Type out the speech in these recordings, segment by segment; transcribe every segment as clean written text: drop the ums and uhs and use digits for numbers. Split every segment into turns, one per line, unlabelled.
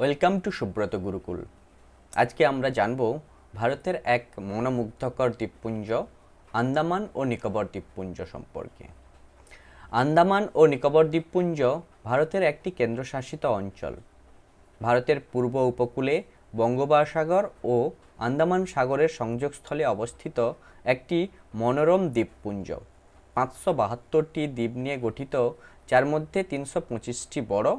Welcome to Subrata Gurukul. আজকে আমরা জানব ভারতের এক মনোমুগ্ধকর দ্বীপপুঞ্জ আন্দামান ও নিকোবর দ্বীপপুঞ্জ সম্পর্কে। আন্দামান ও নিকোবর দ্বীপপুঞ্জ ভারতের একটি কেন্দ্রশাসিত অঞ্চল। ভারতের পূর্ব উপকূলে বঙ্গোপসাগর ও আন্দামান সাগরের সংযোগস্থলে অবস্থিত একটি মনোরম দ্বীপপুঞ্জ। 572টি দ্বীপ নিয়ে গঠিত, যার মধ্যে 325টি বড়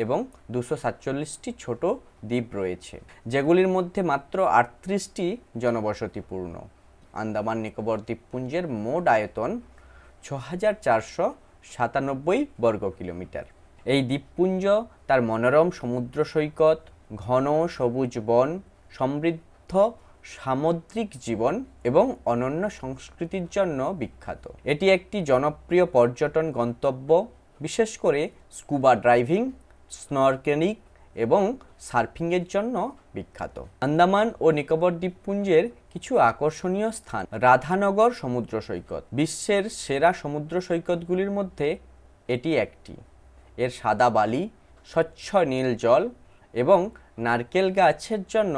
এবং 247টি ছোট দ্বীপ রয়েছে, যেগুলির মধ্যে মাত্র 38টি জনবসতিপূর্ণ। আন্দামান নিকোবর দ্বীপপুঞ্জের মোট আয়তন 6497 বর্গ কিলোমিটার। এই দ্বীপপুঞ্জ তার মনোরম সমুদ্র সৈকত, ঘন সবুজ বন, সমৃদ্ধ সামুদ্রিক জীবন এবং অনন্য সংস্কৃতির জন্য বিখ্যাত। এটি একটি জনপ্রিয় পর্যটন গন্তব্য, বিশেষ করে স্কুবা ড্রাইভিং, স্নরকেলিং এবং সার্ফিংয়ের জন্য বিখ্যাত। আন্দামান ও নিকোবর দ্বীপপুঞ্জের কিছু আকর্ষণীয় স্থান: রাধানগর সমুদ্র সৈকত, বিশ্বের সেরা সমুদ্র সৈকতগুলির মধ্যে এটি একটি। এর সাদা বালি, স্বচ্ছ নীল জল এবং নারকেল গাছের জন্য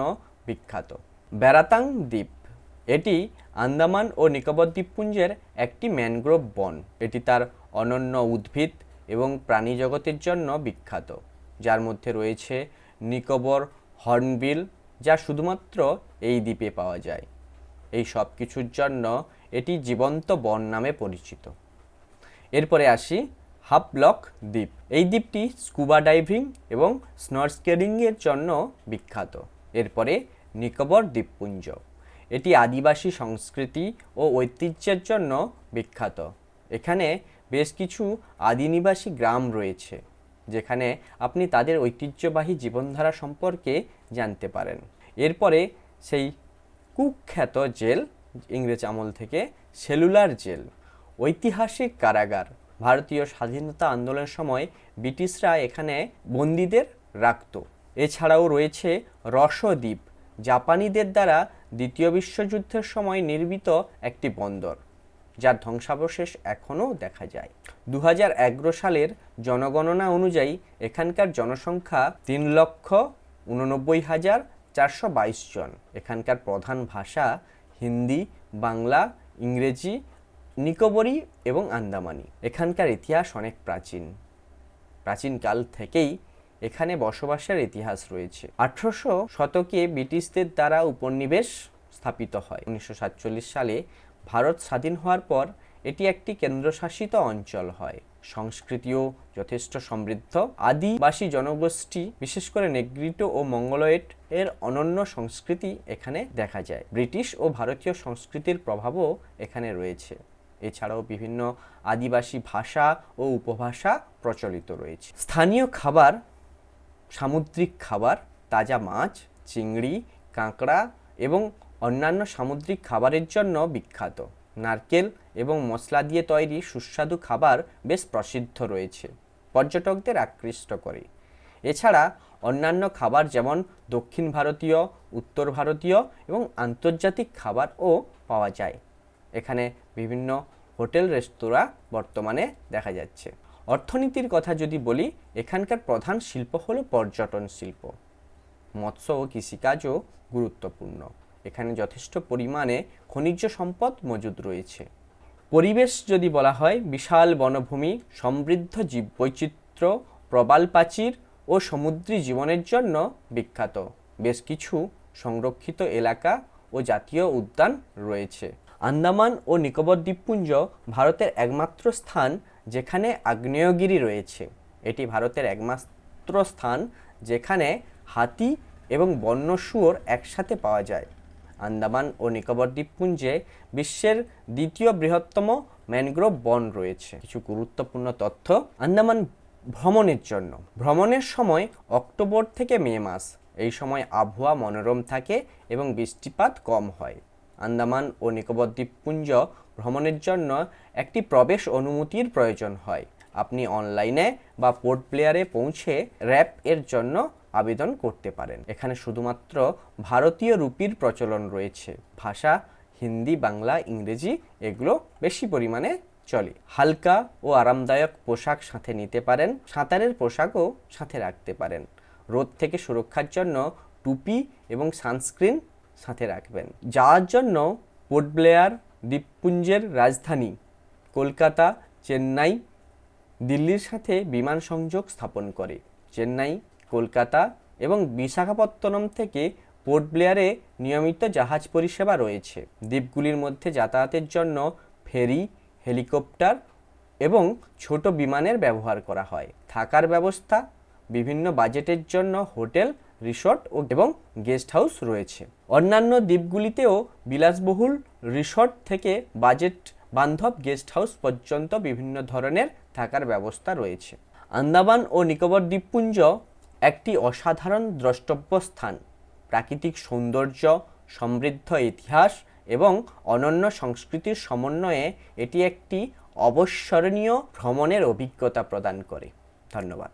বিখ্যাত। ব্যারাতাং দ্বীপ, এটি আন্দামান ও নিকোবর দ্বীপপুঞ্জের একটি ম্যানগ্রোভ বন। এটি তার অনন্য উদ্ভিদ এবং প্রাণী জগতের জন্য বিখ্যাত, যার মধ্যে রয়েছে নিকোবর হর্নবিল, যা শুধুমাত্র এই দ্বীপে পাওয়া যায়। এই সব কিছুর জন্য এটি জীবন্ত বন নামে পরিচিত। এরপরে আসি হাফলক দ্বীপ। এই দ্বীপটি স্কুবা ডাইভিং এবং স্নরকেলিংয়ের জন্য বিখ্যাত। এরপরে নিকোবর দ্বীপপুঞ্জ, এটি আদিবাসী সংস্কৃতি ও ঐতিহ্যের জন্য বিখ্যাত। এখানে বেশ কিছু আদিনিবাসী গ্রাম রয়েছে, যেখানে আপনি তাদের ঐতিহ্যবাহী জীবনধারা সম্পর্কে জানতে পারেন। এরপরে সেই কুখ্যাত জেল, ইংরেজ আমল থেকে সেলুলার জেল, ঐতিহাসিক কারাগার। ভারতীয় স্বাধীনতা আন্দোলনের সময় ব্রিটিশরা এখানে বন্দীদের রাখত। এছাড়াও রয়েছে রসদ্বীপ, জাপানিদের দ্বারা দ্বিতীয় বিশ্বযুদ্ধের সময় নির্মিত একটি বন্দর, যার ধ্বংসাবশেষ এখনও দেখা যায়। 2011 সালের জনগণনা অনুযায়ী এখানকার জনসংখ্যা 3,89,422 জন। এখানকার প্রধান ভাষা হিন্দি, বাংলা, ইংরেজি, নিকোবরি এবং আন্দামানি। এখানকার ইতিহাস অনেক প্রাচীনকাল থেকেই এখানে বসবাসের ইতিহাস রয়েছে। 1800 শতকে ব্রিটিশদের দ্বারা উপনিবেশ স্থাপিত হয়। 1947 সালে ভারত স্বাধীন হওয়ার পর এটি একটি কেন্দ্রশাসিত অঞ্চল হয়। সংস্কৃতিও যথেষ্ট সমৃদ্ধ। আদিবাসী জনগোষ্ঠী, বিশেষ করে নেগ্রিটো ও মঙ্গোলয়েড এর অনন্য সংস্কৃতি এখানে দেখা যায়। ব্রিটিশ ও ভারতীয় সংস্কৃতির প্রভাবও এখানে রয়েছে। এছাড়াও বিভিন্ন আদিবাসী ভাষা ও উপভাষা প্রচলিত রয়েছে। স্থানীয় খাবার: সামুদ্রিক খাবার, তাজা মাছ, চিংড়ি, কাঁকড়া এবং অন্যান্য সামুদ্রিক খাবারের জন্য বিখ্যাত। নারকেল এবং মশলা দিয়ে তৈরি সুস্বাদু খাবার বেশ প্রসিদ্ধ রয়েছে, পর্যটকদের আকৃষ্ট করে। এছাড়া অন্যান্য খাবার যেমন দক্ষিণ ভারতীয়, উত্তর ভারতীয় এবং আন্তর্জাতিক খাবারও পাওয়া যায়। এখানে বিভিন্ন হোটেল, রেস্তোরাঁ বর্তমানে দেখা যাচ্ছে। অর্থনীতির কথা যদি বলি, এখানকার প্রধান শিল্প হলো পর্যটন শিল্প। মৎস্য ও কৃষিকাজও গুরুত্বপূর্ণ। এখানে যথেষ্ট পরিমাণে খনিজ সম্পদ মজুদ রয়েছে। পরিবেশ যদি বলা হয়, বিশাল বনভূমি, সমৃদ্ধ জীববৈচিত্র্য, প্রবাল প্রাচীর ও সমুদ্রী জীবনের জন্য বিখ্যাত। বেশ কিছু সংরক্ষিত এলাকা ও জাতীয় উদ্যান রয়েছে। আন্দামান ও নিকোবর দ্বীপপুঞ্জ ভারতের একমাত্র স্থান যেখানে আগ্নেয়গিরি রয়েছে। এটি ভারতের একমাত্র স্থান যেখানে হাতি এবং বন্য শুয়োর একসাথে পাওয়া যায়। আন্দামান ও নিকোবর দ্বীপপুঞ্জে বিশ্বের দ্বিতীয় বৃহত্তম ম্যানগ্রোভ বন রয়েছে। কিছু গুরুত্বপূর্ণ তথ্য: আন্দামান ভ্রমণের জন্য। ভ্রমণের সময় অক্টোবর থেকে মে মাস, এই সময় আবহাওয়া মনোরম থাকে এবং বৃষ্টিপাত কম হয়। আন্দামান ও নিকোবর দ্বীপপুঞ্জ ভ্রমণের জন্য একটি প্রবেশ অনুমতির প্রয়োজন হয়। আপনি অনলাইনে বা পোর্ট ব্লেয়ারে পৌঁছে র্যাপ এর জন্য আবেদন করতে পারেন। এখানে শুধুমাত্র ভারতীয় রুপির প্রচলন রয়েছে। ভাষা হিন্দি, বাংলা, ইংরেজি এগুলো বেশি পরিমাণে চলে। হালকা ও আরামদায়ক পোশাক সাথে নিতে পারেন। সাঁতারের পোশাকও সাথে রাখতে পারেন। রোদ থেকে সুরক্ষার জন্য টুপি এবং সানস্ক্রিন সাথে রাখবেন। যাওয়ার জন্য পোর্ট ব্লেয়ার দ্বীপপুঞ্জের রাজধানী কলকাতা, চেন্নাই, দিল্লির সাথে বিমান সংযোগ স্থাপন করে। চেন্নাই, কলকাতা এবং বিশাখাপত্তনম থেকে পোর্ট ব্লেয়ারে নিয়মিত জাহাজ পরিষেবা রয়েছে। দ্বীপগুলির মধ্যে যাতায়াতের জন্য ফেরি, হেলিকপ্টার এবং ছোট বিমানের ব্যবহার করা হয়। থাকার ব্যবস্থা, বিভিন্ন বাজেটের জন্য হোটেল, রিসর্ট এবং গেস্ট হাউস রয়েছে। অন্যান্য দ্বীপগুলিতেও বিলাসবহুল রিসর্ট থেকে বাজেট বান্ধব গেস্ট হাউস পর্যন্ত বিভিন্ন ধরনের থাকার ব্যবস্থা রয়েছে। আন্দামান ও নিকোবর দ্বীপপুঞ্জ একটি অসাধারণ দ্রষ্টব্য স্থান। প্রাকৃতিক সৌন্দর্য, সমৃদ্ধ ইতিহাস এবং অনন্য সংস্কৃতির সমন্বয়ে এটি একটি অবিস্মরণীয় ভ্রমণের অভিজ্ঞতা প্রদান করে। ধন্যবাদ।